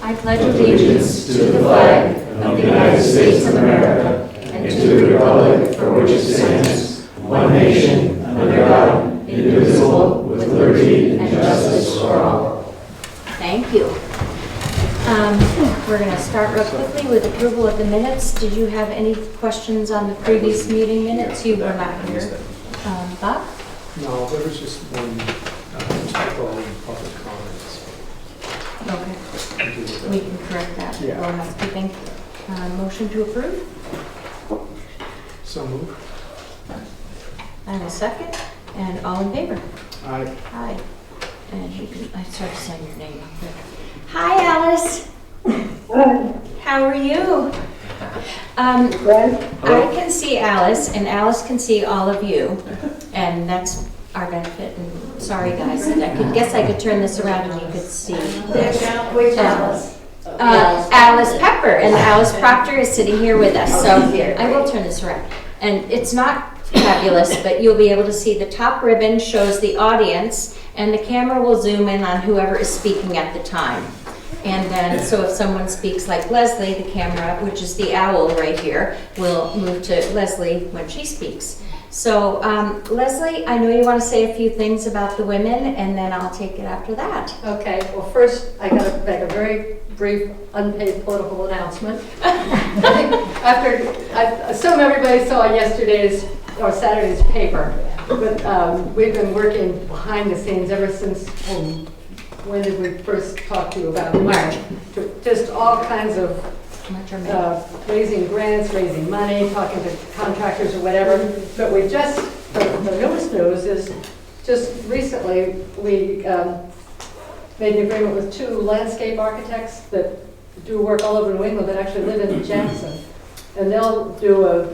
I pledge allegiance to the flag of the United States of America and to the republic for which it stands, one nation, under God, indivisible, with liberty and justice for all. Thank you. We're going to start real quickly with approval of the minutes. Did you have any questions on the previous meeting minutes? You were not here. Bob? No, there was just one typo in public comments. Okay. We can correct that. Yeah. Or housekeeping. Motion to approve? So moved. And a second. And all in favor? Aye. Hi. And you can, I started saying your name up there. Hi, Alice. How are you? I can see Alice, and Alice can see all of you, and that's our benefit. And sorry, guys, I guess I could turn this around and you could see. Which Alice? Alice Pepper, and Alice Proctor is sitting here with us. So I will turn this around, and it's not fabulous, but you'll be able to see the top ribbon shows the audience, and the camera will zoom in on whoever is speaking at the time. And then, so if someone speaks like Leslie, the camera, which is the owl right here, will move to Leslie when she speaks. So, Leslie, I know you want to say a few things about the women, and then I'll take it after that. Okay, well first I got to make a very brief unpaid political announcement. I assume everybody saw yesterday's or Saturday's paper, but we've been working behind the scenes ever since, when did we first talk to you about March? Just all kinds of raising grants, raising money, talking to contractors or whatever. But we just, the newest news is just recently we made an agreement with 2 landscape architects that do work all over New England that actually live in Jackson. And they'll do a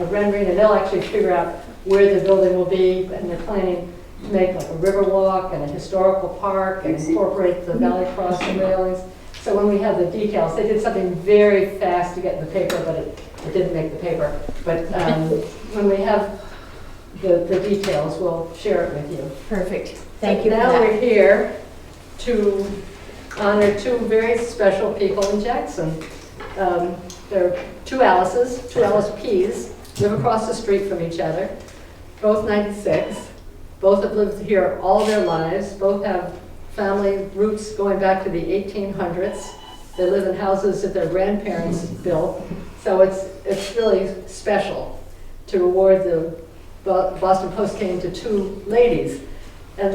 rendering, and they'll actually figure out where the building will be, and they're planning to make like a river walk and a historical park and incorporate the valley crossing railings. So when we have the details, they did something very fast to get in the paper, but it didn't make the paper. But when we have the details, we'll share it with you. Perfect. Thank you. Now we're here to honor 2 very special people in Jackson. There are 2 Alices, 2 Alice P's, live across the street from each other, both 96. Both have lived here all their lives. Both have family roots going back to the 1800s. They live in houses that their grandparents built. So it's really special to award the Boston Post cane to 2 ladies. And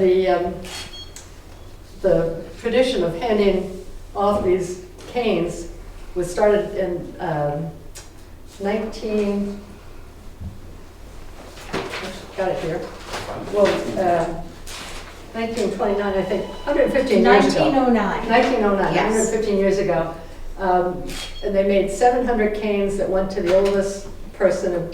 the tradition of handing off these canes was started in 1929, I think, 115 years ago. 1909. 1909, Yes. 115 years ago. And they made 700 canes that went to the oldest person of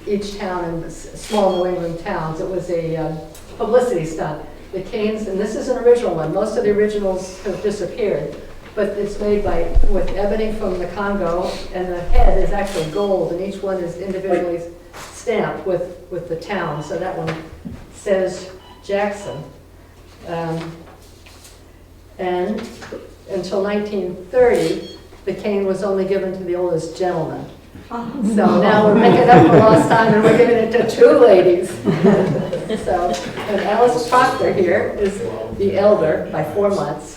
each town in small New England towns. It was a publicity stunt. The canes, and this is an original one. Most of the originals have disappeared, but it's made with ebony from the Congo, and the head is actually gold, and each one is individually stamped with the town. So that one says Jackson. And until 1930, the cane was only given to the oldest gentleman. So now we're making up for lost time and we're giving it to 2 ladies. So, and Alice Proctor here is the elder by 4 months.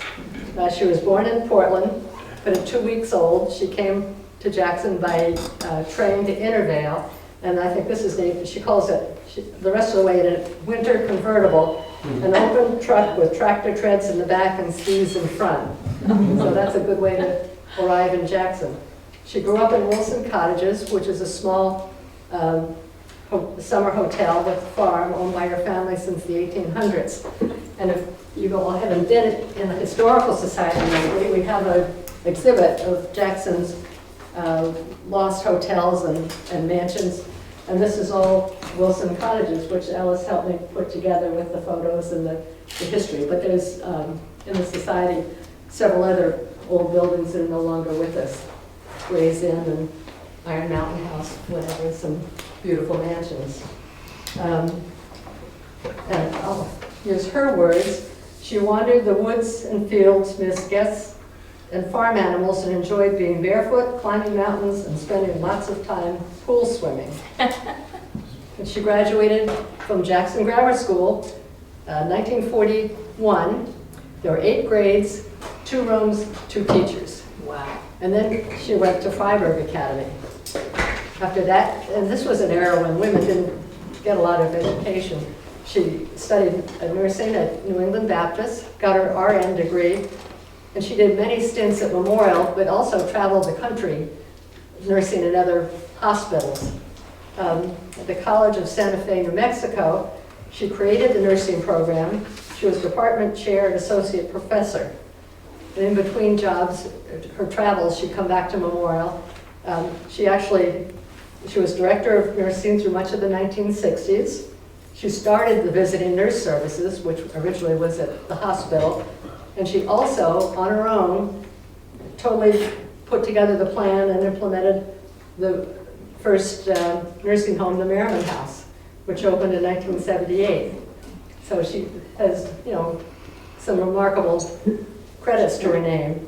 She was born in Portland, but at 2 weeks old, she came to Jackson by train to Intervale. And I think this is named, she calls it, the rest of the way, in a winter convertible, an open truck with tractor treads in the back and skis in front. So that's a good way to arrive in Jackson. She grew up in Wilson Cottages, which is a small summer hotel with a farm owned by her family since the 1800s. And if you all haven't been in the Historical Society lately, we have an exhibit of Jackson's lost hotels and mansions. And this is all Wilson Cottages, which Alice helped me put together with the photos and the history. But there's, in the society, several other old buildings that are no longer with us. Gray's Inn and Iron Mountain House, whatever, some beautiful mansions. Here's her words. She wandered the woods and fields, missed guests and farm animals and enjoyed being barefoot, climbing mountains, and spending lots of time pool swimming. And she graduated from Jackson Grammar School, 1941. There were 8 grades, 2 rooms, 2 teachers. Wow. And then she went to Freiburg Academy. After that, and this was an era when women didn't get a lot of education, she studied nursing at New England Baptist, got her RN degree, and she did many stints at Memorial, but also traveled the country nursing in other hospitals. At the College of Santa Fe, New Mexico, she created the nursing program. She was department chair and associate professor. And in between jobs, her travels, she'd come back to Memorial. She was director of nursing through much of the 1960s. She started the visiting nurse services, which originally was at the hospital. And she also, on her own, totally put together the plan and implemented the first nursing home, the Merriman House, which opened in 1978. So she has, some remarkable credits to her name.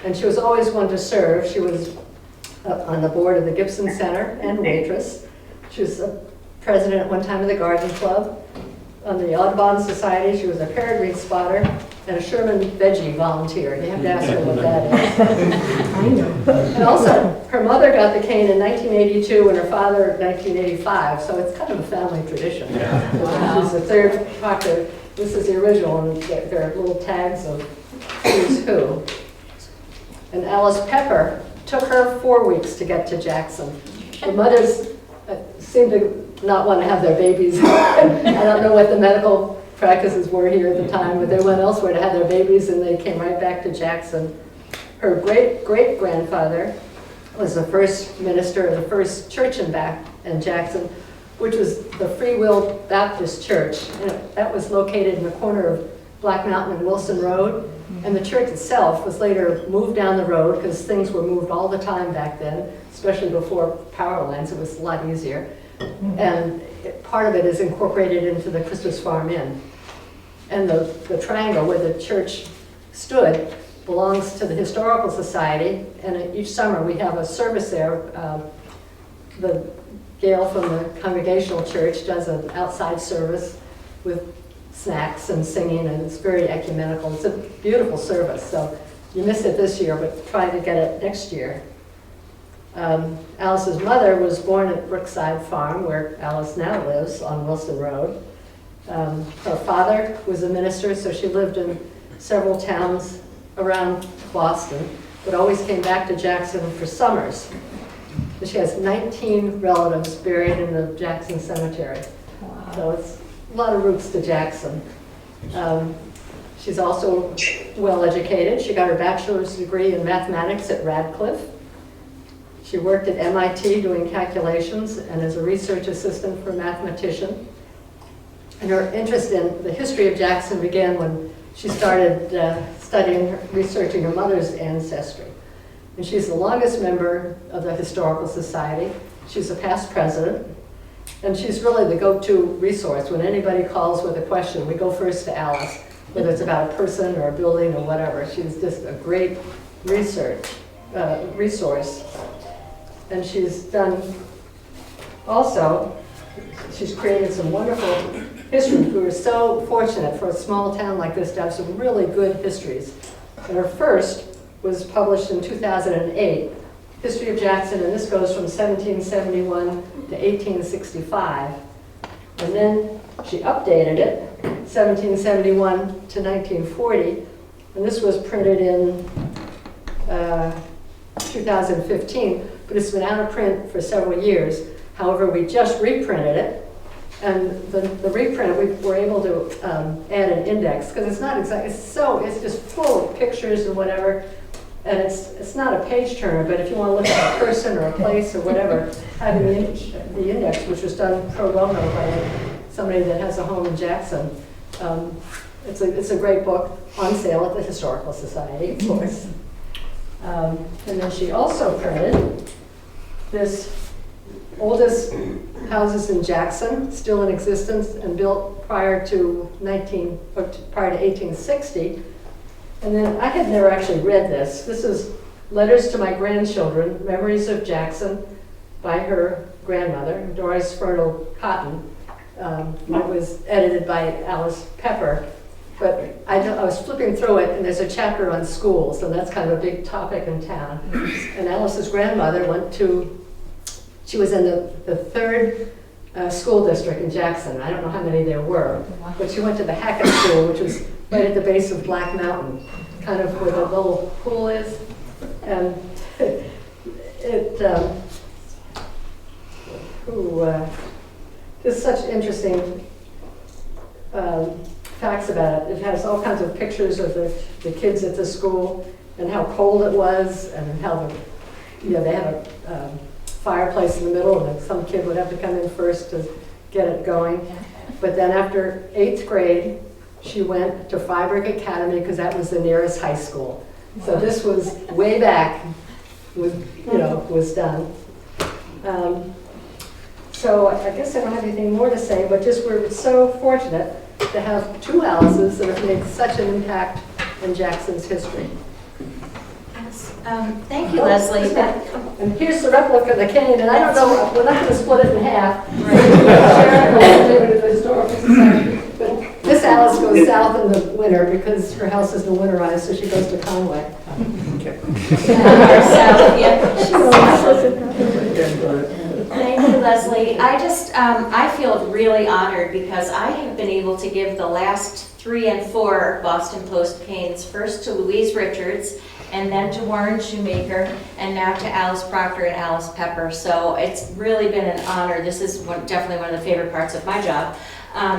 And she was always one to serve. She was on the board of the Gibson Center and waitress. She was president at one time of the Garden Club. On the Audubon Society, she was a peregrine spotter and a Sherman veggie volunteer. You have to ask her what that is. I know. And also, her mother got the cane in 1982 and her father in 1985, so it's kind of a family tradition. Wow. She's the third proctor. This is the original, and there are little tags of who's who. And Alice Pepper took her 4 weeks to get to Jackson. The mothers seemed to not want to have their babies. I don't know what the medical practices were here at the time, but they went elsewhere to have their babies, and they came right back to Jackson. Her great-great-grandfather was the first minister of the first church in Jackson, which was the Free Will Baptist Church. And that was located in the corner of Black Mountain and Wilson Road. And the church itself was later moved down the road because things were moved all the time back then, especially before power lines. It was a lot easier. And part of it is incorporated into the Christmas Farm Inn. And the triangle where the church stood belongs to the Historical Society, and each summer we have a service there. The Gail from the Congregational Church does an outside service with snacks and singing, and it's very ecumenical. It's a beautiful service, so you missed it this year, but try to get it next year. Alice's mother was born at Brookside Farm, where Alice now lives on Wilson Road. Her father was a minister, so she lived in several towns around Boston, but always came back to Jackson for summers. And she has 19 relatives buried in the Jackson Cemetery. Wow. So it's a lot of roots to Jackson. She's also well educated. She got her bachelor's degree in mathematics at Radcliffe. She worked at MIT doing calculations and as a research assistant for a mathematician. And her interest in the history of Jackson began when she started researching her mother's ancestry. And she's the longest member of the Historical Society. She's a past president. And she's really the go-to resource. When anybody calls with a question, we go first to Alice, whether it's about a person or a building or whatever. She's just a great resource. And she's she's created some wonderful history. We were so fortunate for a small town like this to have some really good histories. And her first was published in 2008, History of Jackson, and this goes from 1771 to 1865. And then she updated it, 1771 to 1940, and this was printed in 2015, but it's been out of print for several years. However, we just reprinted it, and the reprint, we were able to add an index, because it's not exactly, it's just full of pictures and whatever, and it's not a page turner, but if you want to look at a person or a place or whatever, having the index, which was done pro bono by somebody that has a home in Jackson, it's a great book, on sale at the Historical Society, of course. And then she also printed this oldest houses in Jackson, still in existence and built prior to 1860. And then I had never actually read this. This is Letters to My Grandchildren, Memories of Jackson by her grandmother, Doris Fertile Cotton. It was edited by Alice Pepper. But I was flipping through it, and there's a chapter on schools, and that's kind of a big topic in town. And Alice's grandmother she was in the third school district in Jackson. I don't know how many there were, but she went to the Hackett School, which was right at the base of Black Mountain, kind of where the little pool is. And there's such interesting facts about it. It has all kinds of pictures of the kids at the school and how cold it was, and how they had a fireplace in the middle, and some kid would have to come in first to get it going. But then after 8th grade, she went to Freiburg Academy because that was the nearest high school. So this was way back, was done. So I guess I don't have anything more to say, but just we're so fortunate to have two Alices that have made such an impact in Jackson's history. Yes. Thank you, Leslie. And here's the replica of the cane, and I don't know, we're not going to split it in half. But this Alice goes south in the winter because her house isn't winterized, so she goes to Conway. Thank you, Leslie. I feel really honored because I have been able to give the last 3 and 4 Boston Post canes, first to Louise Richards, and then to Warren Shoemaker, and now to Alice Proctor and Alice Pepper. So it's really been an honor. This is definitely one of the favorite parts of my job.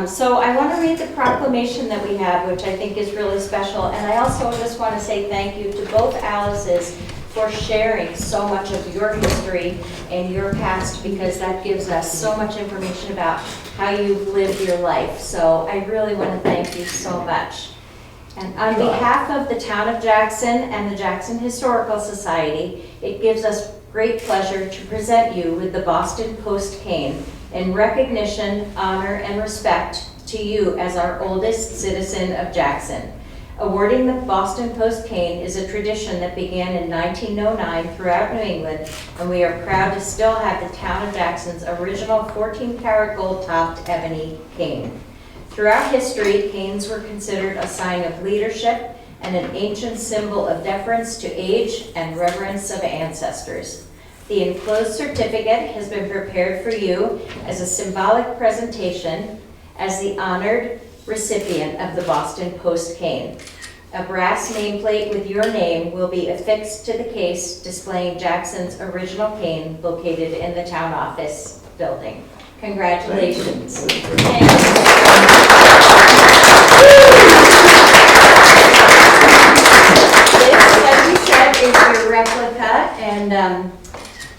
So I want to read the proclamation that we have, which I think is really special. And I also just want to say thank you to both Alices for sharing so much of your history and your past, because that gives us so much information about how you've lived your life. So I really want to thank you so much. And on behalf of the town of Jackson and the Jackson Historical Society, it gives us great pleasure to present you with the Boston Post cane in recognition, honor, and respect to you as our oldest citizen of Jackson. Awarding the Boston Post cane is a tradition that began in 1909 throughout New England, and we are proud to still have the town of Jackson's original 14-karat gold-topped ebony cane. Throughout history, canes were considered a sign of leadership and an ancient symbol of deference to age and reverence of ancestors. The enclosed certificate has been prepared for you as a symbolic presentation as the honored recipient of the Boston Post cane. A brass nameplate with your name will be affixed to the case displaying Jackson's original cane located in the town office building. Congratulations. Thank you. This, like we said, is your replica, and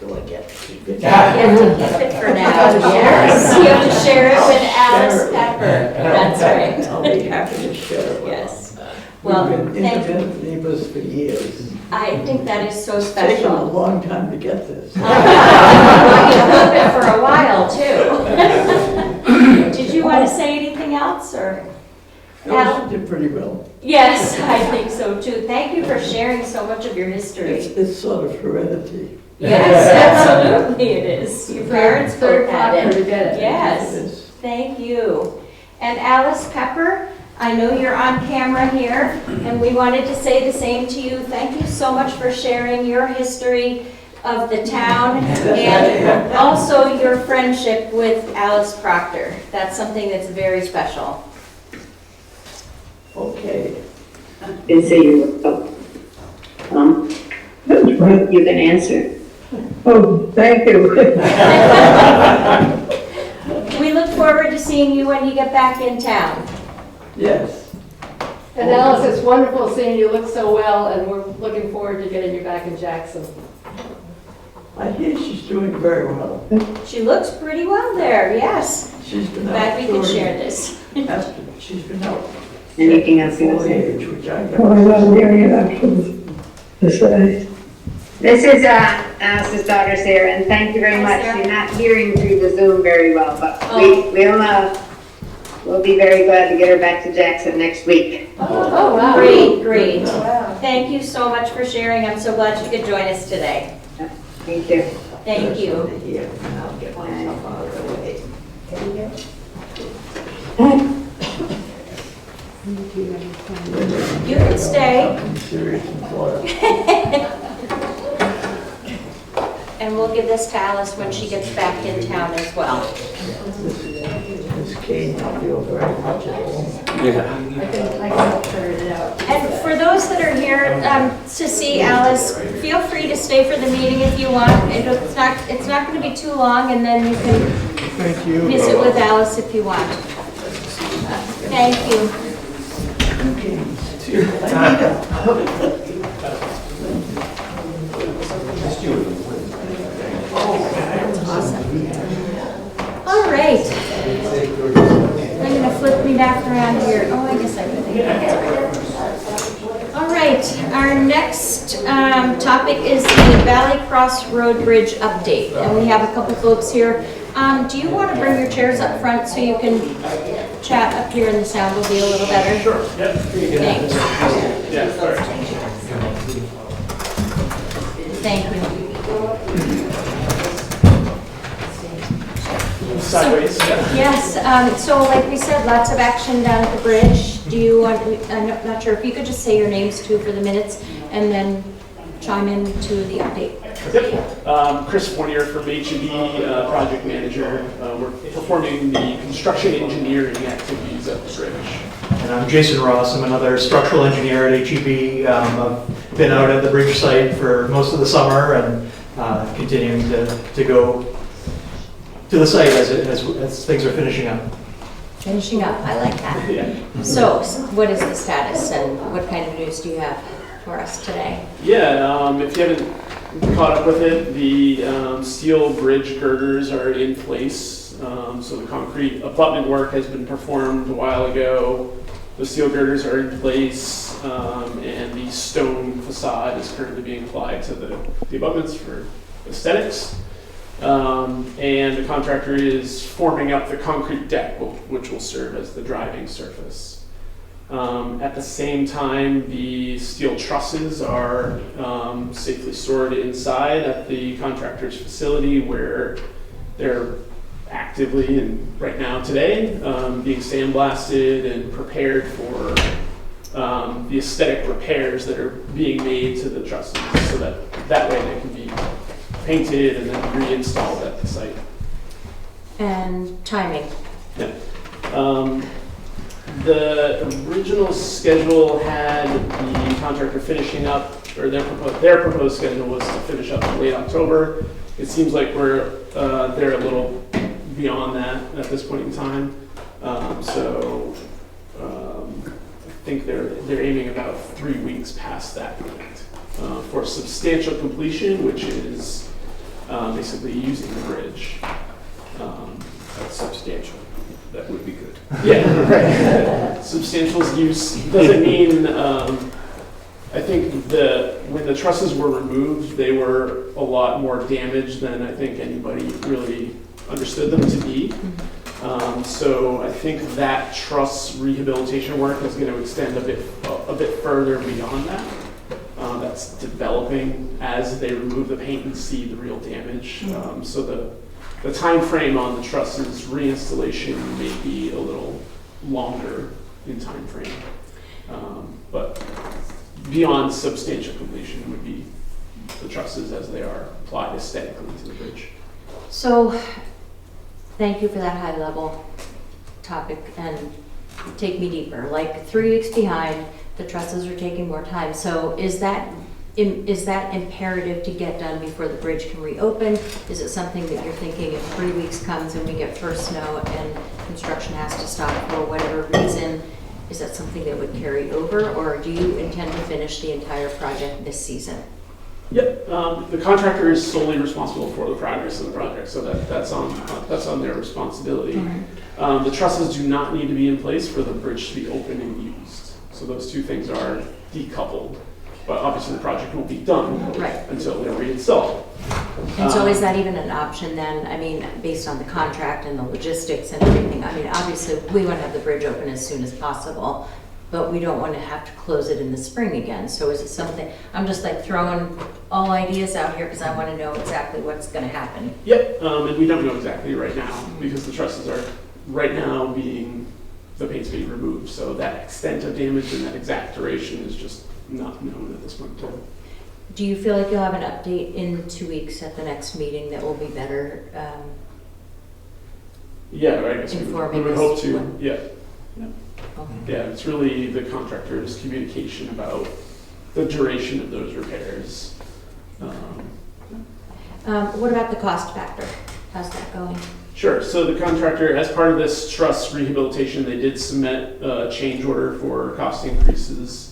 you have to keep it for now. Yes, you have to share it with Alice Pepper. That's right. I'll be happy to share it with Yes. them. Well, We've been thank you. independent neighbors for years. I think that is so It's taken a special. long time to get this. Well, you've lived it for a while, too. Did you want to say anything else, or? No, she did pretty well. Yes, I think so, too. Thank you for sharing so much of your history. It's sort of heredity. Yes, absolutely it is. Your parents Third both had proctor it. to get it. It Yes, is. thank you. And Alice Pepper, I know you're on camera here, and we wanted to say the same to you. Thank you so much for sharing your history of the town and also your friendship with Alice Proctor. That's something that's very special. Okay. Didn't say you were, you can answer. Oh, thank you. We look forward to seeing you when you get back in town. Yes. And Alice, it's wonderful seeing you look so well, and we're looking forward to getting you back in Jackson. I hear she's doing very well. She looks pretty well there, yes. She's been Glad we can outdoors share this. She's been out Anything else you want full to say? age, which I Oh, I got. love hearing it to say. This is Alice's daughter Sarah, and thank you very Hi, much. Sarah. You're not hearing through the Zoom very well, but Oh. we'll we'll be very glad to get her back to Jackson next week. Oh, wow. Great. Wow. Thank you so much for sharing. I'm so glad you could join us today. Thank you. Thank you. Here, and I'll get myself out of the way. You can stay. I'm serious in Florida. And we'll give this to Alice when she gets back in town as well. This cane, I feel very much at home. I can figure it out. And for those that are here to see Alice, feel free to stay for the meeting if you want. It's not going to be too long, and then you can Thank you. visit with Alice if you want. Thank you. All right. I'm going to flip me back around here. Oh, I guess I can. All right. Our next topic is the Valley Cross Road Bridge update. And we have a couple folks here. Do you want to bring your chairs up front so you can chat up here and the sound will be a little better? Sure, yep. Thanks. Yeah, sorry. Thank you. Sideways, yeah. Yes, so like we said, lots of action down at the bridge. Do you want, I'm not sure if you could just say your names too for the minutes and then chime in to the update. Yep. Chris Fournier from HEB, project manager. We're performing the construction engineering activities at the bridge. And I'm Jason Ross. I'm another structural engineer at HEB. I've been out at the bridge site for most of the summer and continuing to go to the site as things are finishing up. Finishing up, I like that. Yeah. So, what is the status and what kind of news do you have for us today? Yeah, if you haven't caught up with it, the steel bridge girders are in place. So the concrete abutment work has been performed a while ago. The steel girders are in place, and the stone facade is currently being applied to the abutments for aesthetics. And the contractor is forming up the concrete deck, which will serve as the driving surface. At the same time, the steel trusses are safely stored inside at the contractor's facility where they're actively and right now today being sandblasted and prepared for the aesthetic repairs that are being made to the trusses so that way they can be painted and then reinstalled at the site. And timing. Yeah. The original schedule had the contractor finishing up, or their proposed schedule was to finish up in late October. It seems like they're a little beyond that at this point in time. So I think they're aiming about 3 weeks past that point for substantial completion, which is basically using the bridge. That's substantial. That would be good. Yeah, right. Substantial use doesn't mean, I think when the trusses were removed, they were a lot more damaged than I think anybody really understood them to be. So I think that truss rehabilitation work is going to extend a bit further beyond that. That's developing as they remove the paint and see the real damage. So the time frame on the trusses reinstallation may be a little longer in time frame, but beyond substantial completion would be the trusses as they are applied aesthetically to the bridge. So, thank you for that high level topic and take me deeper. Like 3 weeks behind, the trusses are taking more time. So is that imperative to get done before the bridge can reopen? Is it something that you're thinking if 3 weeks comes and we get first snow and construction has to stop for whatever reason, is that something that would carry over, or do you intend to finish the entire project this season? Yep, the contractor is solely responsible for the progress of the project, so that's on their responsibility. The trusses do not need to be in place for the bridge to be open and used. So those two things are decoupled, but obviously the project won't be done Right. until they're reinstalled. And so is that even an option then? I mean, based on the contract and the logistics and everything? I mean, obviously, we want to have the bridge open as soon as possible, but we don't want to have to close it in the spring again. So is it something, I'm just like throwing all ideas out here because I want to know exactly what's going to happen. Yep, and we don't know exactly right now because the trusses are right now the paint's being removed. So that extent of damage and that exact duration is just not known at this point in time. Do you feel like you'll have an update in 2 weeks at the next meeting that will be better? Yeah, I guess we Informing would us hope to. when- Yeah, Okay. yeah. It's really the contractor's communication about the duration of those repairs. What about the cost factor? How's that going? Sure. So the contractor, as part of this truss rehabilitation, they did submit a change order for cost increases.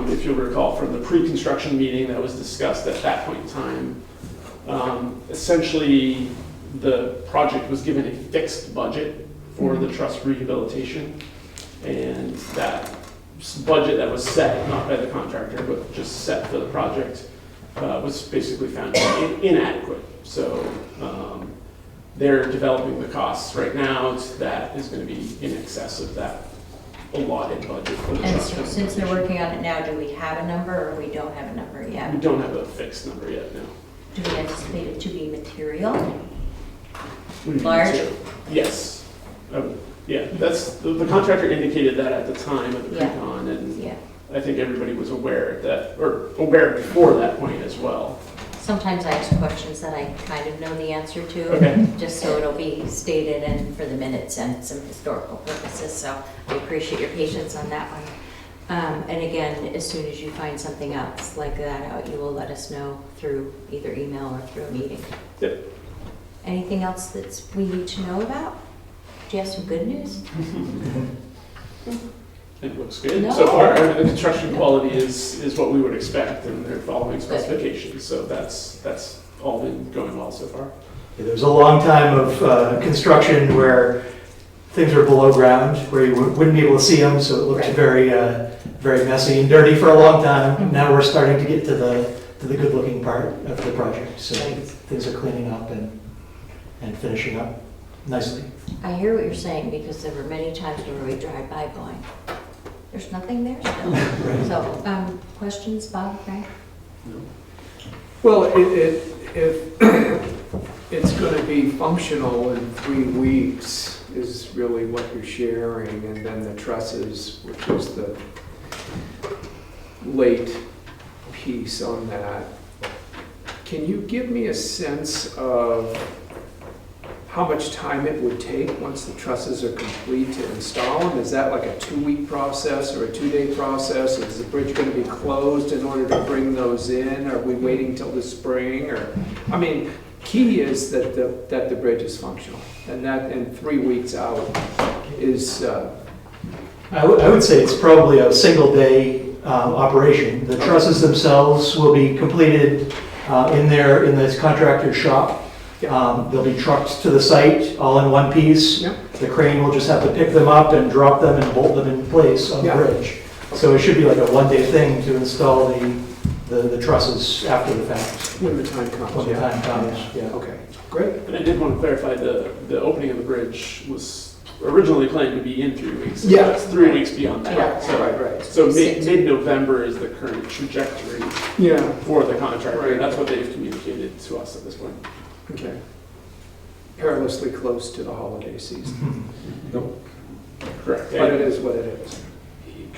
If you'll recall from the pre-construction meeting that was discussed at that point in time, essentially the project was given a fixed budget for the truss rehabilitation, and that budget that was set, not by the contractor, but just set for the project, was basically found inadequate. So they're developing the costs right now. That is going to be in excess of that allotted budget for the And truss so since they're rehabilitation. working on it now, do we have a number or we don't have a number We yet? don't have a fixed number yet, no. Do we anticipate it to be material? We need Large? to. Yes. Yeah, that's, the contractor indicated that at the time of the Yeah. pre-con, and Yeah. I think everybody was aware of that, or aware before that point as well. Sometimes I ask questions that I kind of know the answer to. Okay. Just so it'll be stated and for the minutes and some historical purposes. So I appreciate your patience on that one. And again, as soon as you find something else like that out, you will let us know through either email or through a meeting. Yep. Anything else that we need to know about? Do you have some good news? It looks good No. so far. I mean, the construction quality is what we would expect, and they're following specifications, so that's all been going well so far. Yeah, there was a long time of construction where things were below ground, where you wouldn't be able to see them, so it looked Right. very messy and dirty for a long time. Now we're starting to get to the good-looking part of the project, so Right. things are cleaning up and finishing up nicely. I hear what you're saying because there were many times where we drive by going, there's nothing there still. So, questions, Bob, Frank? Well, if it's going to be functional in 3 weeks is really what you're sharing, and then the trusses, which is the late piece on that. Can you give me a sense of how much time it would take once the trusses are complete to install them? Is that like a 2-week process or a 2-day process? Is the bridge going to be closed in order to bring those in? Are we waiting till the spring? Or, I mean, key is that the bridge is functional, and that in 3 weeks out is. I would say it's probably a single-day operation. The trusses themselves will be completed in this contractor's shop. They'll be trucked to the site all in one piece. Yep. The crane will just have to pick them up and drop them and bolt them in place on the Yeah. bridge. So it should be like a one-day thing to install the trusses after the fact, When the time comes. when the yeah. time comes, yeah. Okay, great. And I did want to clarify, the opening of the bridge was originally planned to be in 3 weeks. Yeah. It's 3 weeks beyond that. Yeah. So, Right. so mid-November is the current trajectory Yeah. for the contractor. Right. That's what they've communicated to us at this point. Okay. Perilously close to the holiday season, Correct. but it is what it is.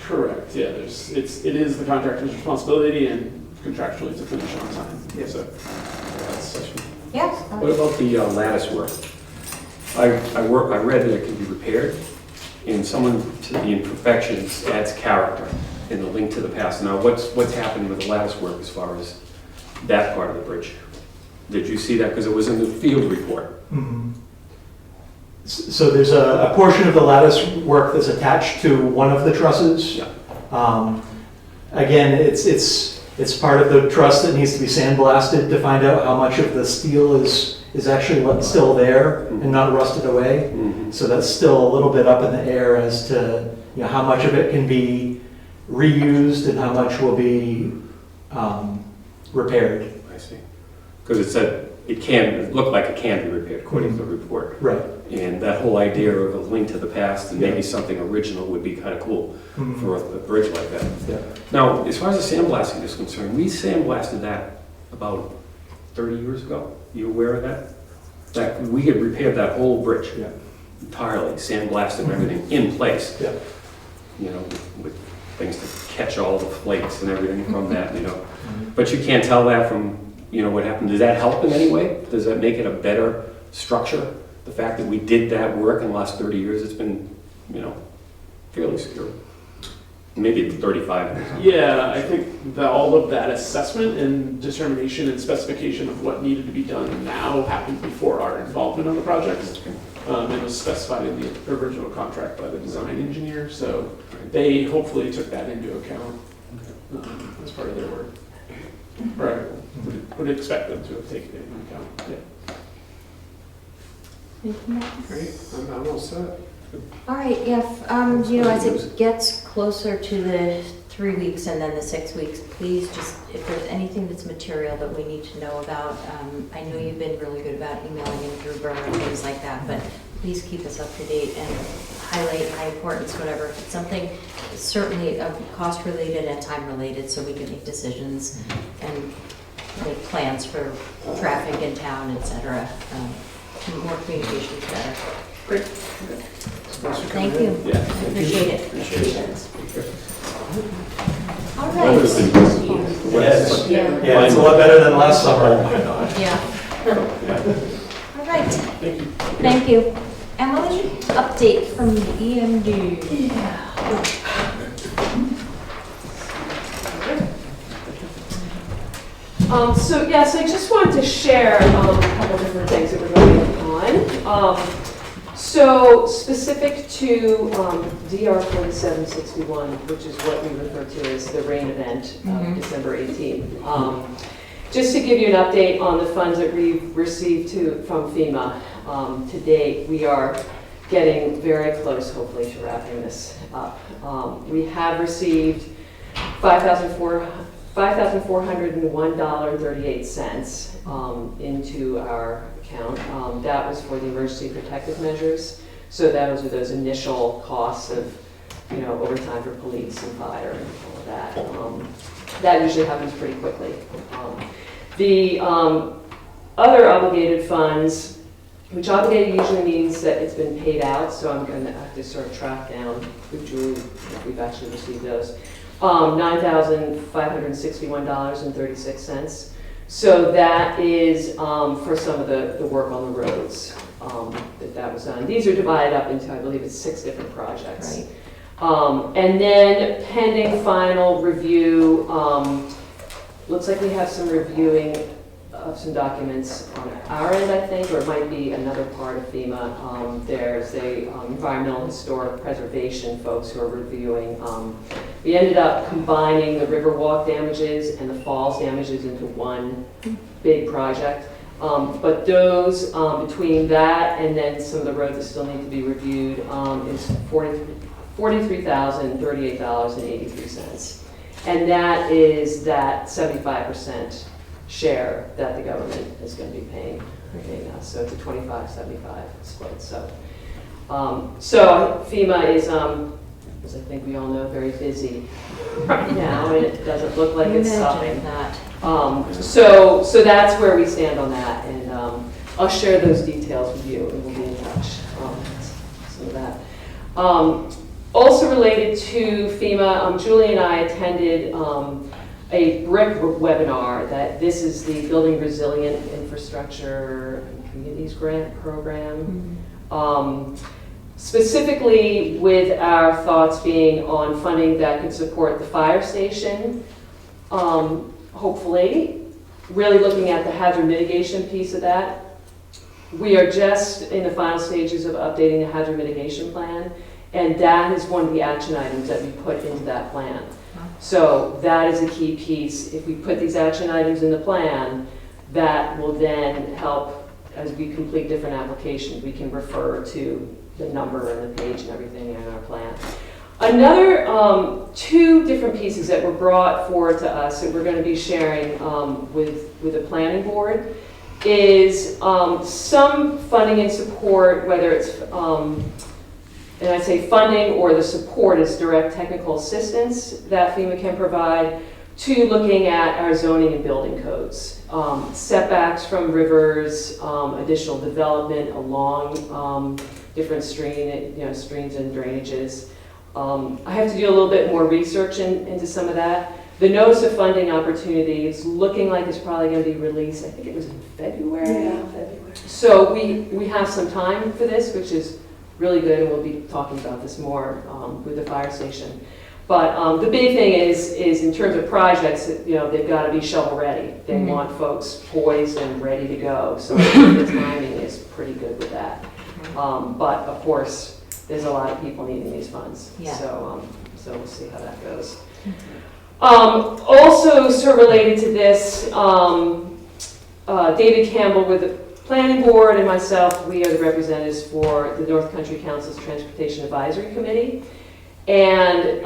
Correct, yeah, it is the contractor's responsibility and contractually to finish on time. Yes. So that's, Yes. What about the lattice work? I read that it can be repaired, and someone to the imperfections adds character in the link to the past. Now, what's happening with the lattice work as far as that part of the bridge? Did you see that? Because it was in the field report. Mhm. So there's a portion of the lattice work that's attached to one of the trusses. Yeah. Again, it's part of the truss that needs to be sandblasted to find out how much of the steel is actually still there and not rusted away. Mm-hmm. So that's still a little bit up in the air as to how much of it can be reused and how much will be repaired. I see. Because it said it looked like it can be repaired according to the report. Right. And that whole idea of a link to the past and maybe something original would be kind of cool for a bridge like that. Yeah. Now, as far as the sandblasting is concerned, we sandblasted that about 30 years ago. You aware of that? That we had repaired that whole bridge entirely, sandblasted and everything in place. Yeah. You know, with things to catch all the flakes and everything from that, you know. But you can't tell that from, you know, what happened. Does that help in any way? Does that make it a better structure? The fact that we did that work in the last 30 years, it's been, you know, fairly secure. Maybe 35 years. Yeah, I think that all of that assessment and determination and specification of what needed to be done now happened before our involvement on the project. It was specified in the original contract by the design engineer, so they hopefully took that into account as part of their work. Or I would expect them to have taken it into account. Yeah. Anything else? Great, I'm all set. All right, you know, as it gets closer to the 3 weeks and then the 6 weeks, please just, if there's anything that's material that we need to know about, I know you've been really good about emailing in through Burr and things like that, but please keep us up to date and highlight high importance, whatever. If it's something certainly cost related and time related, so we can make decisions and make plans for traffic in town, etc. More communication is better. Great. Thank you. Yeah. I appreciate it. All Weather's right. been good. Yes. Yeah. Yeah, it's a lot better than last summer. Yeah. All right. Thank you. Emily, update from the EMD. So yes, I just wanted to share a couple different things that we're going on. So specific to DR 4761, which is what we refer to as the rain event of December 18th. Just to give you an update on the funds that we've received from FEMA to date, we are getting very close, hopefully, to wrapping this up. We have received $5,401.38 into our account. That was for the emergency protective measures. So those are those initial costs of, you know, overtime for police and fire and all of that. That usually happens pretty quickly. The other obligated funds, which obligated usually means that it's been paid out, so I'm going to have to sort of track down with Julie if we've actually received those. $9,561.36. So that is for some of the work on the roads that was done. These are divided up into, I believe it's 6 different projects. Right. And then pending final review, looks like we have some reviewing of some documents on our end, I think, or it might be another part of FEMA. There's a environmental historic preservation folks who are reviewing. We ended up combining the Riverwalk damages and the falls damages into one big project. But those, between that and then some of the roads that still need to be reviewed, is $43,038.83. And that is that 75% share that the government is going to be paying us. So it's a 25-75 split. So FEMA is, as I think we all know, very busy right now, and it doesn't look like it's stopping. So that's where we stand on that, and I'll share those details with you, and we'll be in touch. Some of that. Also related to FEMA, Julie and I attended a BRIC webinar that this is the Building Resilient Infrastructure and Communities Grant Program. Specifically with our thoughts being on funding that could support the fire station, hopefully, really looking at the hazard mitigation piece of that. We are just in the final stages of updating the hazard mitigation plan, and that is one of the action items that we put into that plan. So that is a key piece. If we put these action items in the plan, that will then help as we complete different applications. We can refer to the number and the page and everything in our plan. Another two different pieces that were brought forward to us that we're going to be sharing with the planning board is some funding and support, whether it's, and I say funding or the support is direct technical assistance that FEMA can provide to looking at our zoning and building codes. Setbacks from rivers, additional development along different streams and drainages. I have to do a little bit more research into some of that. The notice of funding opportunity is looking like it's probably going to be released, I think it was in February. Yeah, February. So we have some time for this, which is really good, and we'll be talking about this more with the fire station. But the big thing is in terms of projects, they've got to be shovel ready. They want folks poised and ready to go. So the timing is pretty good with that. But of course, there's a lot of people needing these funds. Yeah. So we'll see how that goes. Also, sort of related to this, David Campbell with the Planning Board and myself, we are the representatives for the North Country Council's Transportation Advisory Committee. And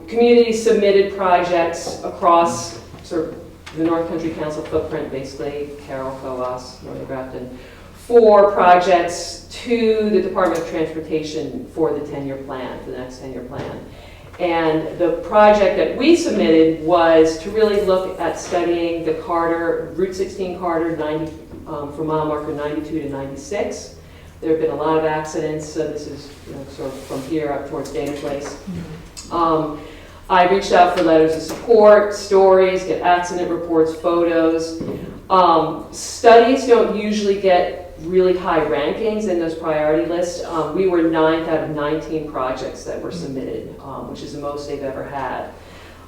communities submitted projects across sort of the North Country Council footprint, basically Carroll, Coas, Northern Grafton, for projects to the Department of Transportation for the 10-year plan, for the next 10-year plan. And the project that we submitted was to really look at studying the Route 16 corridor from mile marker 92 to 96. There have been a lot of accidents, so this is sort of from here up towards Dana Place. I reached out for letters of support, stories, get accident reports, photos. Studies don't usually get really high rankings in those priority lists. We were 9th out of 19 projects that were submitted, which is the most they've ever had.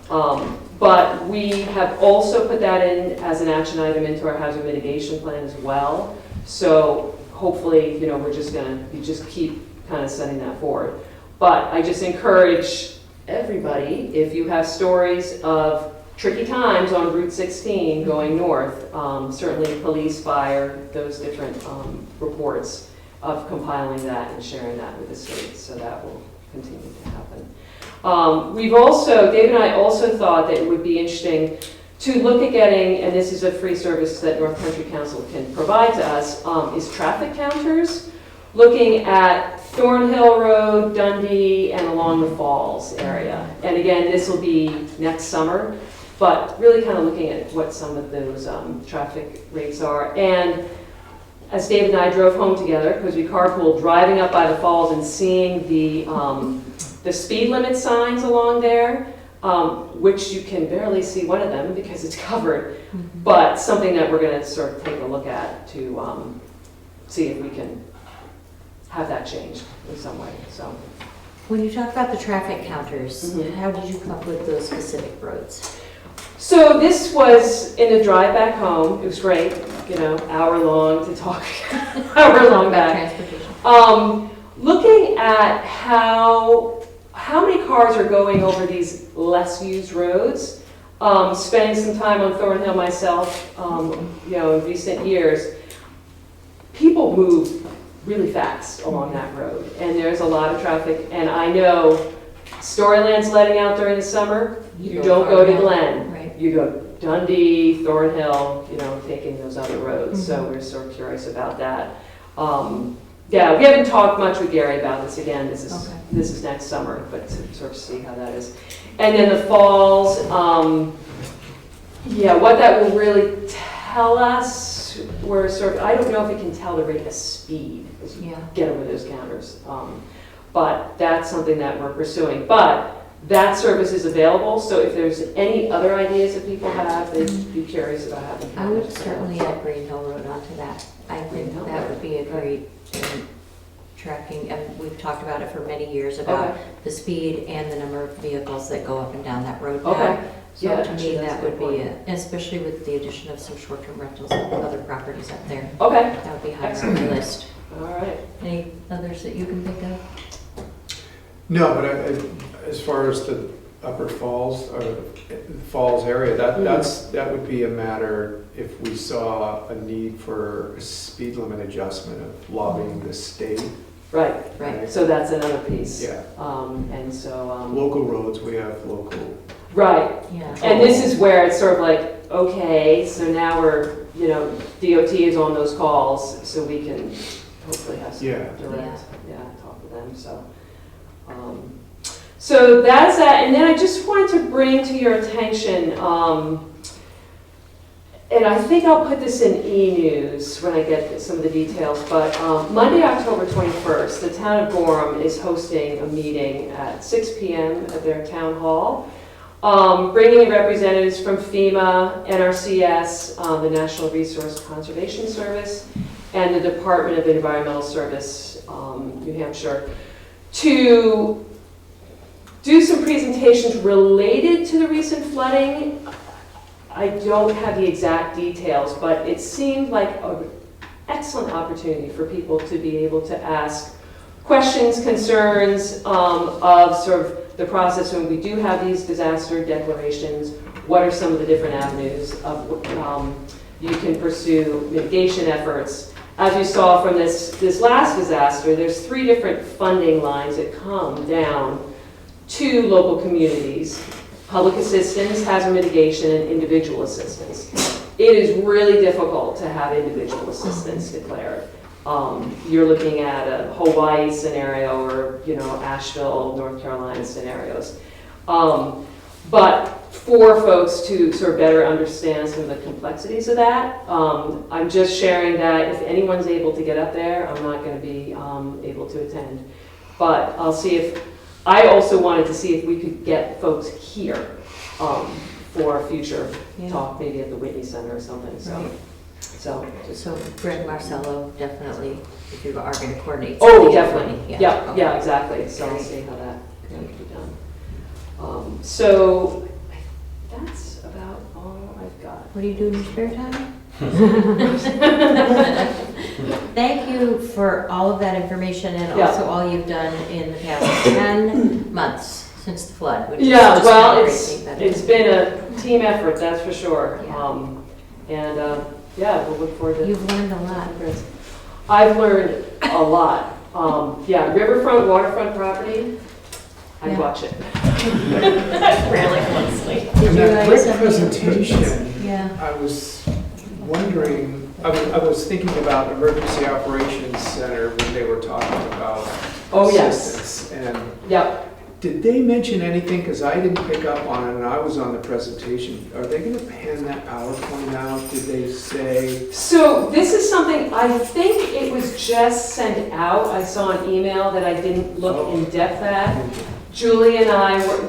But we have also put that in as an action item into our hazard mitigation plan as well. So hopefully, we're just going to keep kind of sending that forward. But I just encourage everybody, if you have stories of tricky times on Route 16 going north, certainly police, fire, those different reports of compiling that and sharing that with the state, so that will continue to happen. Dave and I also thought that it would be interesting to look at getting, and this is a free service that North Country Council can provide to us, is traffic counters, looking at Thornhill Road, Dundee, and along the Falls area. And again, this will be next summer, but really kind of looking at what some of those traffic rates are. And as Dave and I drove home together, because we carpooled, driving up by the falls and seeing the speed limit signs along there, which you can barely see one of them because it's covered, but something that we're going to sort of take a look at to see if we can have that changed in some way. So, When you talk about the traffic counters, how did you come up with those specific roads? So this was in the drive back home. It was great, hour long to talk, hour long back. Transportation. Looking at how many cars are going over these less used roads. Spending some time on Thornhill myself, in recent years, people move really fast along that road, and there's a lot of traffic. And I know Storyland's letting out during the summer. You don't go to Glen. Right. You go Dundee, Thornhill, taking those other roads. So we're sort of curious about that. Yeah, we haven't talked much with Gary about this. Again, this is next summer, but to sort of see how that is. And then the falls, what that will really tell us, we're sort of, I don't know if it can tell the rate of speed as you get over those counters. But that's something that we're pursuing. But that service is available, so if there's any other ideas that people have, they'd be curious about having. I would certainly add Green Hill Road onto that. I think that would be a great tracking, and we've talked about it for many years about the speed and the number of vehicles that go up and down that road now. So to me, that would be it, especially with the addition of some short-term rentals and other properties up there. Okay. That would be higher on my list. All right. Any others that you can think of? No, but as far as the Upper Falls, or the Falls area, that would be a matter if we saw a need for a speed limit adjustment of lobbying the state Right, Right. so that's another piece. Yeah. And so, Local roads, we have local. right, Yeah. and this is where it's sort of like, okay, so now we're, you know, DOT is on those calls, so we can hopefully have some Yeah. direct, talk with them, so. So that's that, and then I just wanted to bring to your attention, and I think I'll put this in e-news when I get some of the details, but Monday, October 21st, the town of Gorham is hosting a meeting at 6 p.m. at their town hall, bringing in representatives from FEMA, NRCS, the National Resource Conservation Service, and the Department of Environmental Service, New Hampshire, to do some presentations related to the recent flooding. I don't have the exact details, but it seemed like an excellent opportunity for people to be able to ask questions, concerns of sort of the process when we do have these disaster declarations. What are some of the different avenues of you can pursue mitigation efforts? As you saw from this last disaster, there's 3 different funding lines that come down to local communities: public assistance, hazard mitigation, and individual assistance. It is really difficult to have individual assistance declared. You're looking at a Hawaii scenario or, you know, Asheville, North Carolina scenarios. But for folks to sort of better understand some of the complexities of that, I'm just sharing that if anyone's able to get up there, I'm not going to be able to attend. But I'll see if, I also wanted to see if we could get folks here for a future talk, maybe at the Whitney Center or something. So, Right. so So Greg Marcello, definitely, if you are going to coordinate. oh, something, definitely. Yeah, Okay. yeah, exactly. So I'll see how that can be done. So that's about all I've got. What do you do in your spare time? Thank you for all of that information and Yeah. also all you've done in the past 10 months since the flood. Which is Yeah, just well, crazy that it's been a team effort, that's for sure. Yeah. Yeah, we'll look forward to. You've learned a lot. I've learned a lot. Yeah, riverfront, waterfront property, I Yeah. watch it. Really closely. And Did you that guys great have any- presentation, Yeah. I was wondering, I was thinking about Emergency Operations Center when they were talking about Oh, yes. assistance. And Yep. did they mention anything, because I didn't pick up on it and I was on the presentation, are they going to pan that PowerPoint out? Did they say? So this is something, I think it was just sent out. I saw an email that I didn't look in depth at. Julie and I were,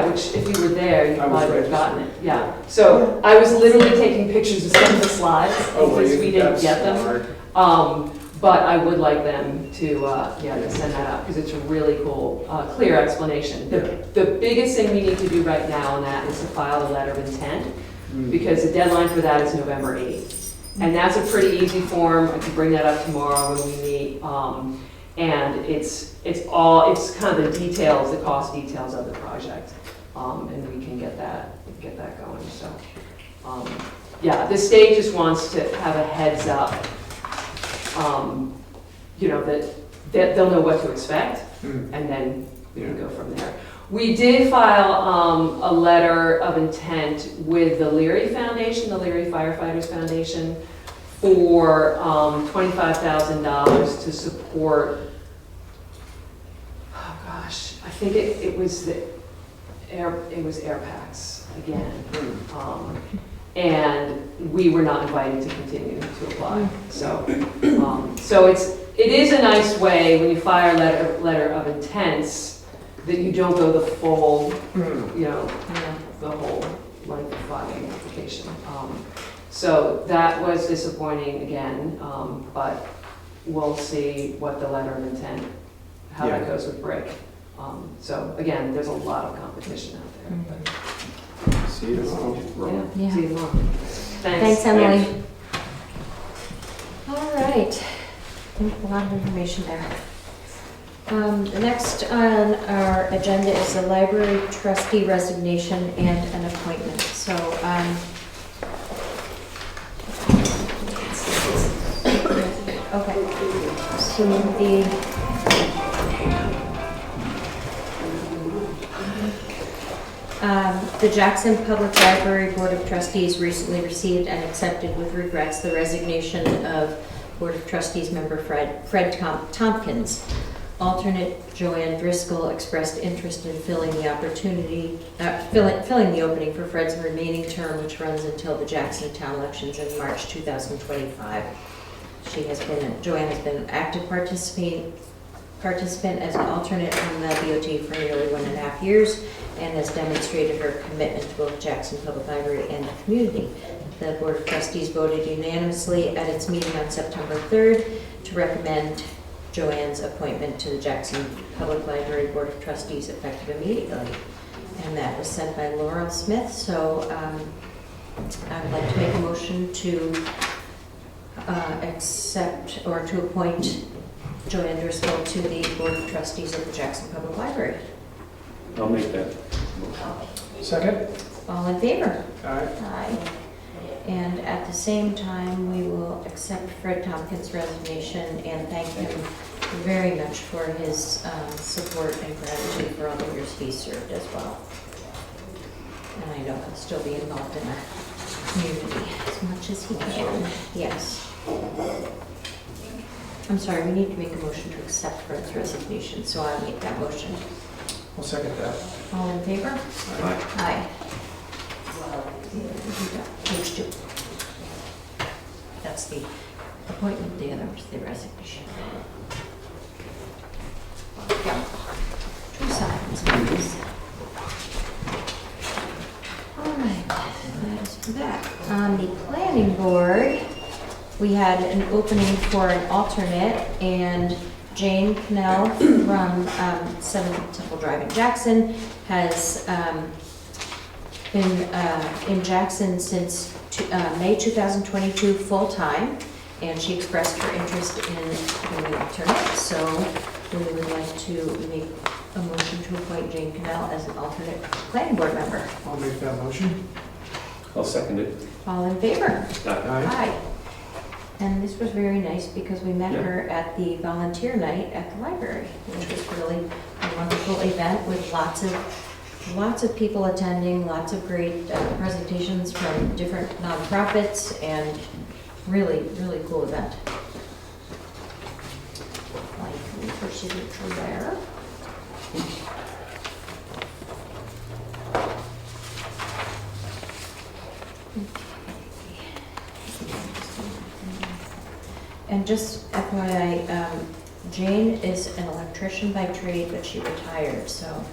which if you were there, you I was probably would have gotten it. registered. Yeah. So I was literally taking pictures of some of the slides Oh, were because you? we didn't That's get them. smart. But I would like them to send that out because it's a really cool, clear explanation. The biggest thing we need to do right now on that is to file the letter of intent because the deadline for that is November 8th. And that's a pretty easy form. I can bring that up tomorrow when we meet. And it's kind of the details, the cost details of the project. And we can get that going. So, the state just wants to have a heads up. That they'll know what to expect, and then we can go from there. We did file a letter of intent with the Leary Foundation, the Leary Firefighters Foundation, for $25,000 to support, oh gosh, I think it was air packs again. And we were not invited to continue to apply. So it is a nice way when you file a letter of intents that you don't go the full, the whole length of filing the application. So that was disappointing again, but we'll see what the letter of intent, how that goes with Brick. So again, there's a lot of competition out there. But See you tomorrow. yeah, Yeah. see you tomorrow. Thanks, Emily. All right. A lot of information there. The next on our agenda is the library trustee resignation and an appointment. So, okay. So the The Jackson Public Library Board of Trustees recently received and accepted with regrets the resignation of Board of Trustees member Fred Tompkins. Alternate Joanne Driscoll expressed interest in filling the opening for Fred's remaining term, which runs until the Jackson town elections in March 2025. Joanne has been an active participant as an alternate on the BOT for nearly 1.5 years and has demonstrated her commitment to both Jackson Public Library and the community. The Board of Trustees voted unanimously at its meeting on September 3rd to recommend Joanne's appointment to the Jackson Public Library Board of Trustees effective immediately. And that was sent by Laurel Smith. So I would like to make a motion to accept or to appoint Joanne Driscoll to the Board of Trustees of the Jackson Public Library. I'll make that. Second? All in favor? Aye. Aye. And at the same time, we will accept Fred Tompkins' resignation and thank him very much for his support and gratitude for all the years he served as well. And I know he'll still be involved in our community as much as he can. Yes. I'm sorry, we need to make a motion to accept Fred's resignation, so I'll make that motion. I'll second that. All in favor? Aye. Aye. Page 2. That's the appointment, the other was the resignation. Yeah. 2 sides, please. All right, that is for that. On the planning board, we had an opening for an alternate, and Jane Cannell from 7 Temple Drive in Jackson has been in Jackson since May 2022 full-time, and she expressed her interest in being an alternate. So we would like to make a motion to appoint Jane Cannell as an alternate planning board member. I'll make that motion. I'll second it. All in favor? Aye. Aye. And this was very nice because we met Yeah. her at the volunteer night at the library, which was really a wonderful event with lots of people attending, lots of great presentations from different nonprofits, and really, really cool event. Like her signature there. And just FYI, Jane is an electrician by trade, but she retired, so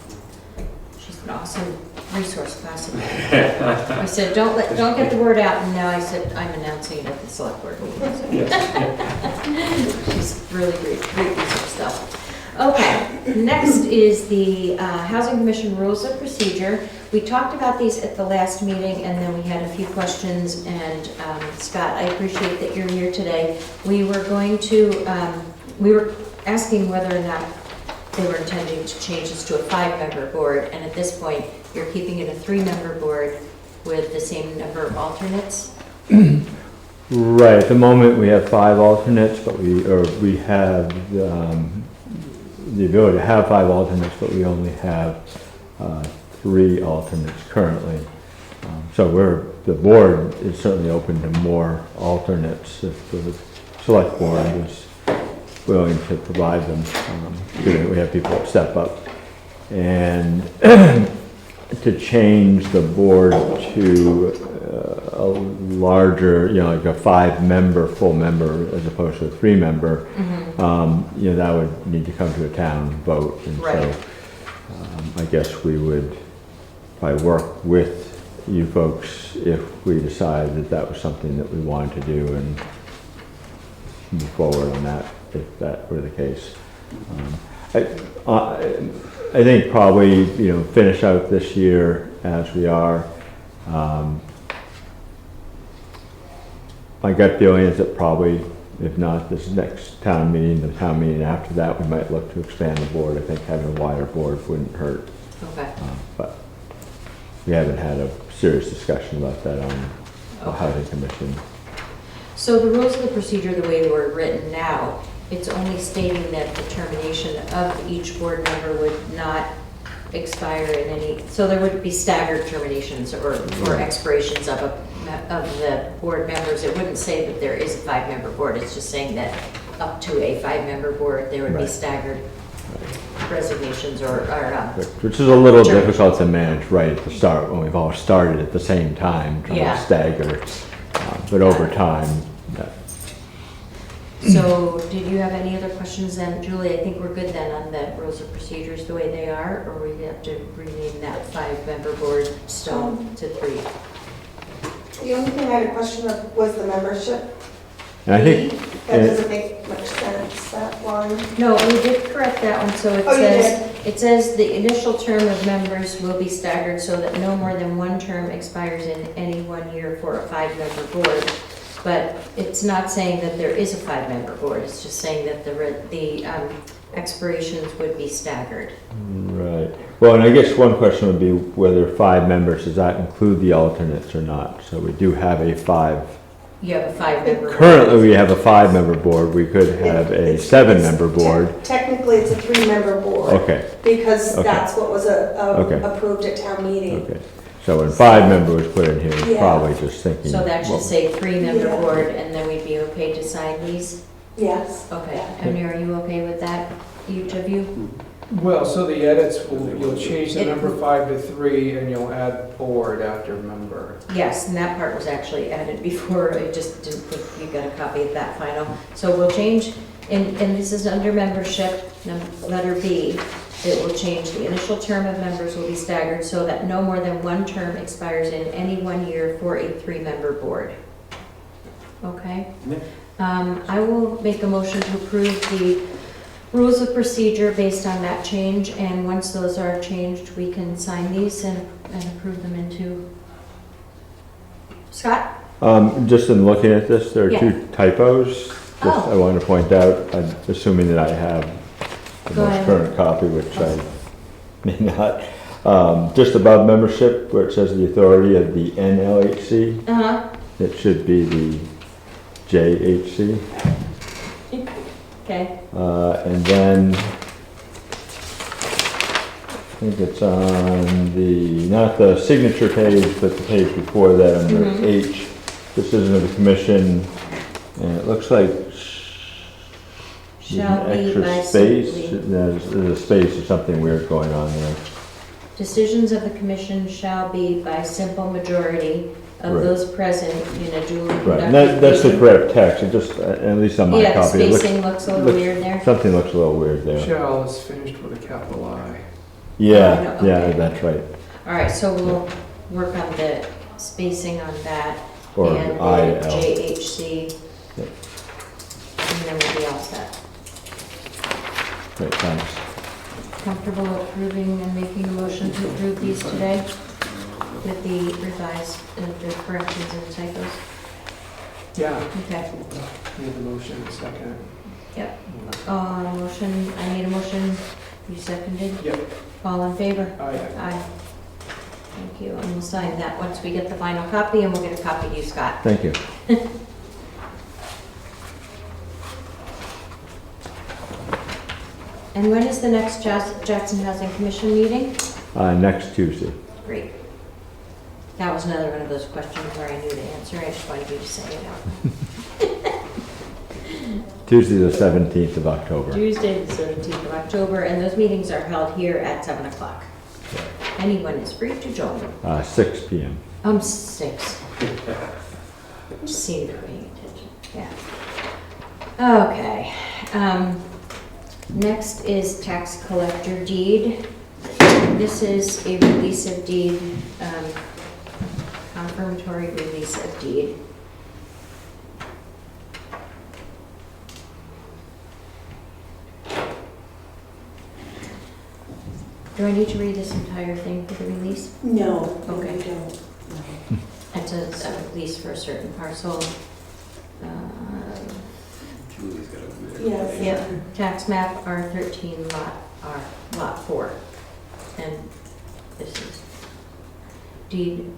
she's an awesome resource possibly. I said, don't get the word out, and now I said, I'm announcing it at the select board meeting. So. She's really great resource stuff. Okay, next is the Housing Commission Rules of Procedure. We talked about these at the last meeting, and then we had a few questions, and Scott, I appreciate that you're here today. We were asking whether or not they were intending to change this to a 5-member board, and at this point, you're keeping it a 3-member board with the same number of alternates? Right, at the moment we have 5 alternates, but we have the ability to have 5 alternates, but we only have 3 alternates currently. So the board is certainly open to more alternates if the select board is willing to provide them. We have people that step up. And to change the board to a larger, like a 5-member, full member, as opposed to a 3-member, that would need to come to a town vote. And right. So I guess we would probably work with you folks if we decided that that was something that we wanted to do and move forward on that, if that were the case. I think probably, finish out this year as we are. My gut feeling is that probably, if not this next town meeting, the town meeting after that, we might look to expand the board. I think having a wider board wouldn't hurt. Okay. But we haven't had a serious discussion about that on the Housing Commission. So the rules of the procedure, the way they were written now, it's only stating that the termination of each board member would not expire in any, so there would be staggered terminations or expirations of the board members. It wouldn't say that there is a 5-member board, it's just saying that up to a 5-member board, there would be Right. staggered resignations or Which is a little difficult to manage right at the start, when we've all started at the same time, trying Yeah. to stagger. But over time, So, did you have any other questions then, Julie? I think we're good then on the rules of procedures the way they are, or we have to rename that 5-member board still to 3? The only thing I had a question of was the membership. and I think, That doesn't make much sense, that one. No, we did correct that one, so Oh, you it says the initial term of members will be staggered so that no more than one term expires in any 1 year for a 5-member board. But it's not saying that there is a 5-member board, it's just saying that the expirations would be staggered. right. Well, and I guess one question would be whether 5 members, does that include the alternates or not? So we do have a 5. You have a 5-member board. Currently, we have a 5-member board. We could have a 7-member board. Technically, it's a 3-member board. Okay, Because Okay. that's what was Okay. approved at town meeting. okay. So when 5-member was put in here, it's Yeah. probably just thinking. So that should well, say 3-member Yeah. board, and then we'd be okay to sign these? Yes. Okay, and are you okay with that, each of you? Well, so the edits, you'll change the It- number 5 to 3 and you'll add board after member. Yes, and that part was actually added before, I just didn't think you got a copy of that final. So we'll change, and this is under membership, letter B, it will change, the initial term of members will be staggered so that no more than one term expires in any 1 year for a 3-member board. Okay? I will make a motion to approve the rules of procedure based on that change, and once those are changed, we can sign these and approve them into. Scott? Just in looking at this, there are Yeah. 2 typos. Just Oh. I want to point out, I'm assuming that I have the Go most ahead. current copy, which I may not. Just above membership, where it says the authority of the NLHC, Uh-huh. it should be the JHC. Okay. And then, I think it's on the, not the signature page, but the page before that, under Mhm. H, decision of the commission, and it looks like there's Shall an be extra by space. simply. There's a space or something weird going on there. Decisions of the commission shall be by simple majority of Right. those present in a duly conducted Right, and that's the meeting. correct text, it just, at least on my Yeah, the copy, it spacing looks a little looks- weird there. something looks a little weird there. Shall is finished with a capital I. Yeah, Oh, yeah, okay. that's right. All right, so we'll work on the spacing on that. Or And I the L. JHC. Yep. And then we'll be all set. Great, thanks. Comfortable approving and making a motion to approve these today with the revised, the corrections and typos? Yeah, Okay. made the motion, second. Motion, I need a motion, you seconded? Yep. All in favor? Aye. Aye. Thank you, and we'll sign that once we get the final copy, and we'll get a copy to you, Scott. Thank you. And when is the next Jackson Housing Commission meeting? Next Tuesday. Great. That was another one of those questions where I knew the answer, I just wanted you to say it out. Tuesday, the 17th of October. Tuesday, the 17th of October, and those meetings are held here at 7 o'clock. Anyone is free to join. 6 p.m. 6. Just seemed to be paying attention, yeah. Okay. Next is tax collector deed. This is a release of deed, confirmatory release of deed. Do I need to read this entire thing for the release? No. Okay. you don't. No. It's a lease for a certain parcel. Julie's got a Yes. Yeah, tax map R13 lot 4. And this is deed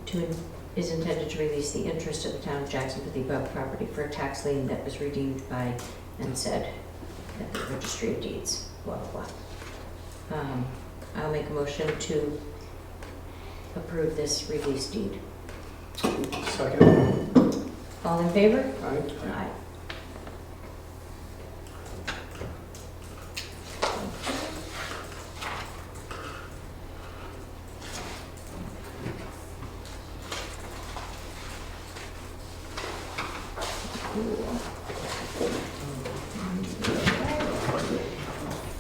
is intended to release the interest of the town of Jackson for the above property for a tax lien that was redeemed by and said at the registry of deeds, blah, blah, blah. I'll make a motion to approve this release deed. Second. All in favor? Aye. Aye.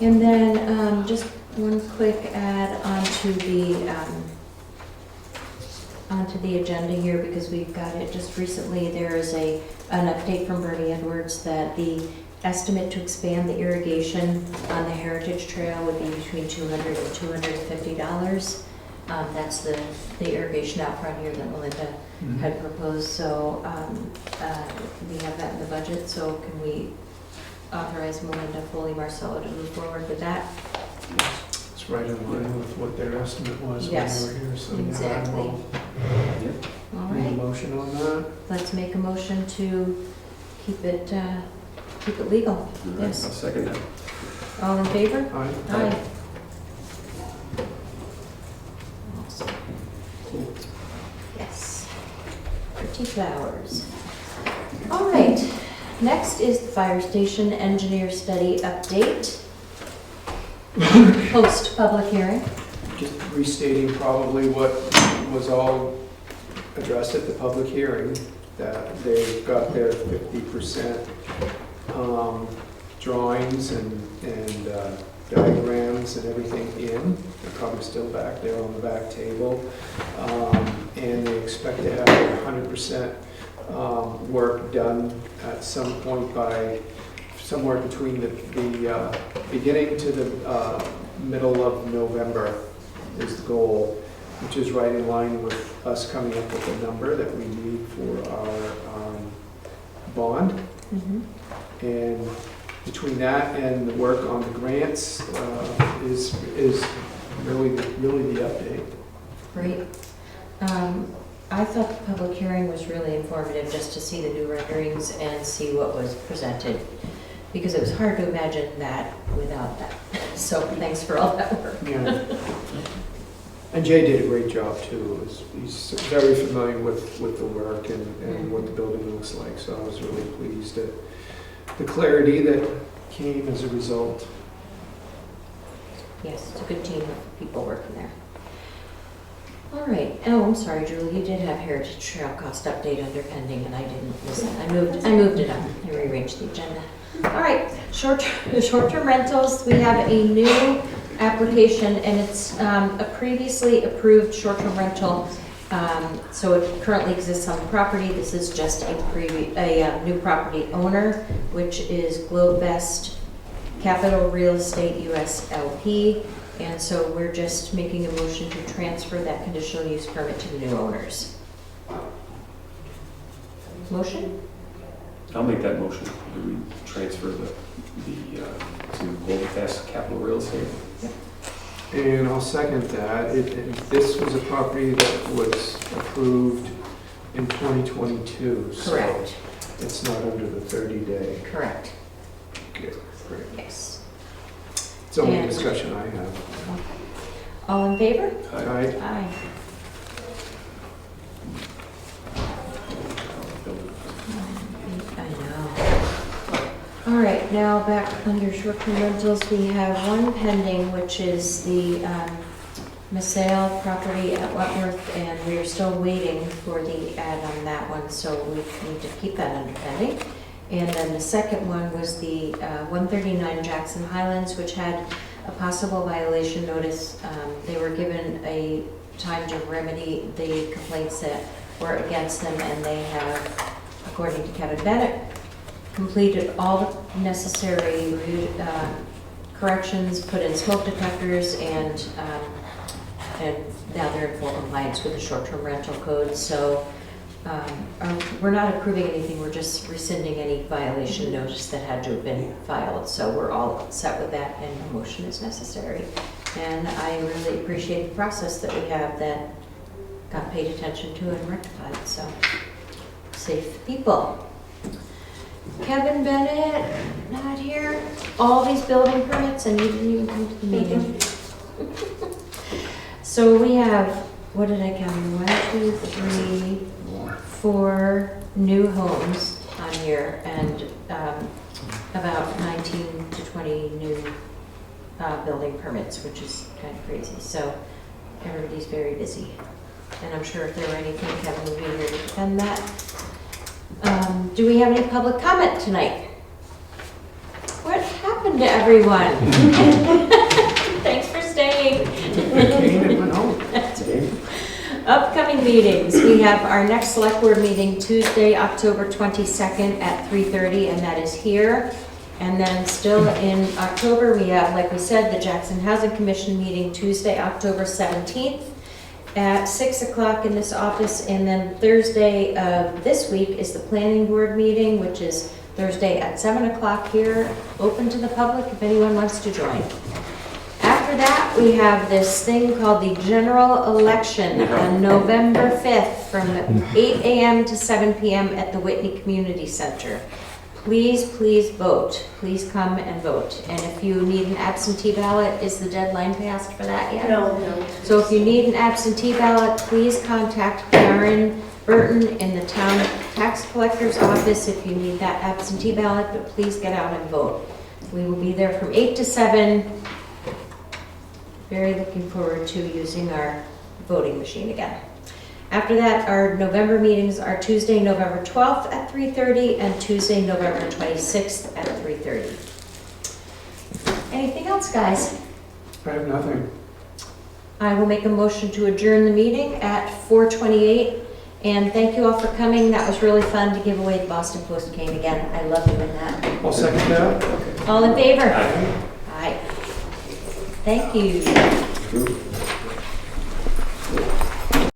And then just one quick add onto the agenda here, because we've got it just recently. There is an update from Bernie Edwards that the estimate to expand the irrigation on the Heritage Trail would be between $200 and $250. That's the irrigation out front here that Melinda had proposed. So we have that in the budget. So can we authorize Melinda Foley Marcello to move forward with that? It's right in line with what their estimate was when Yes, they were here, so yeah, I exactly. will All need a right, motion on that. let's make a motion to keep it legal. All right, Yes. I'll second that. All in favor? Aye. Aye. Awesome. Yes. Pretty flowers. All right, next is the fire station engineer study update. Post public hearing. Just restating probably what was all addressed at the public hearing, that they've got their 50% drawings and diagrams and everything in. They're probably still back there on the back table. And they expect to have their 100% work done at some point by somewhere between the beginning to the middle of November is the goal, which is right in line with us coming up with a number that we need for our bond. And between that and the work on the grants is really the update. Great. I thought the public hearing was really informative, just to see the new renderings and see what was presented, because it was hard to imagine that without that. So thanks for all that work. Yeah. And Jay did a great job too. He's very familiar with the work and what the building looks like, so I was really pleased at the clarity that came as a result. Yes, it's a good team of people working there. All right. Oh, I'm sorry, Julie. You did have Heritage Trail cost update under pending, and I didn't listen. I moved it up. I rearranged the agenda. All right. Short-term rentals. We have a new application, and it's a previously approved short-term rental. So it currently exists on the property. This is just a new property owner, which is Globevest Capital Real Estate US LP. And so we're just making a motion to transfer that conditional use permit to the new owners. Motion? I'll make that motion. Do we transfer to Globevest Capital Real Estate? And I'll second that. This was a property that was approved in 2022. Correct. So it's not under the 30-day. Correct. Good, great. Yes. It's the only And- discussion I have. All in favor? Aye. Aye. I know. All right, now back under short-term rentals, we have one pending, which is the Massale property at Wentworth, and we are still waiting for the ad on that one, so we need to keep that under pending. And then the second one was the 139 Jackson Highlands, which had a possible violation notice. They were given a time to remedy the complaints that were against them, and they have, according to Kevin Bennett, completed all necessary corrections, put in smoke detectors, and now they're in full compliance with the short-term rental code. So we're not approving anything, we're just rescinding any violation notice that had to have been filed. So we're all set with that, and no motion is necessary. And I really appreciate the process that we have that got paid attention to and rectified, so safe people. Kevin Bennett, not here. All these building permits, and you didn't even come to the meeting. So we have, what did I count? 1, 2, 3, 4 new homes on here and about 19 to 20 new building permits, which is kind of crazy. So everybody's very busy. And I'm sure if there were anything, Kevin would be here to defend that. Do we have any public comment tonight? What happened to everyone? Thanks for staying. Upcoming meetings, we have our next select board meeting Tuesday, October 22nd at 3:30, and that is here. And then still in October, we have, like we said, the Jackson Housing Commission meeting Tuesday, October 17th at 6 o'clock in this office. And then Thursday of this week is the planning board meeting, which is Thursday at 7 o'clock here, open to the public if anyone wants to join. After that, we have this thing called the general election on November 5th from 8 a.m. to 7 p.m. at the Whitney Community Center. Please, please vote. Please come and vote. And if you need an absentee ballot, is the deadline passed for that yet? No. So if you need an absentee ballot, please contact Karen Burton in the town tax collector's office if you need that absentee ballot, but please get out and vote. We will be there from 8 to 7. Very looking forward to using our voting machine again. After that, our November meetings are Tuesday, November 12th at 3:30 and Tuesday, November 26th at 3:30. Anything else, guys? I have nothing. I will make a motion to adjourn the meeting at 4:28. And thank you all for coming. That was really fun to give away the Boston Post cane again. I love doing that. I'll second that. All in favor? Aye. Thank you.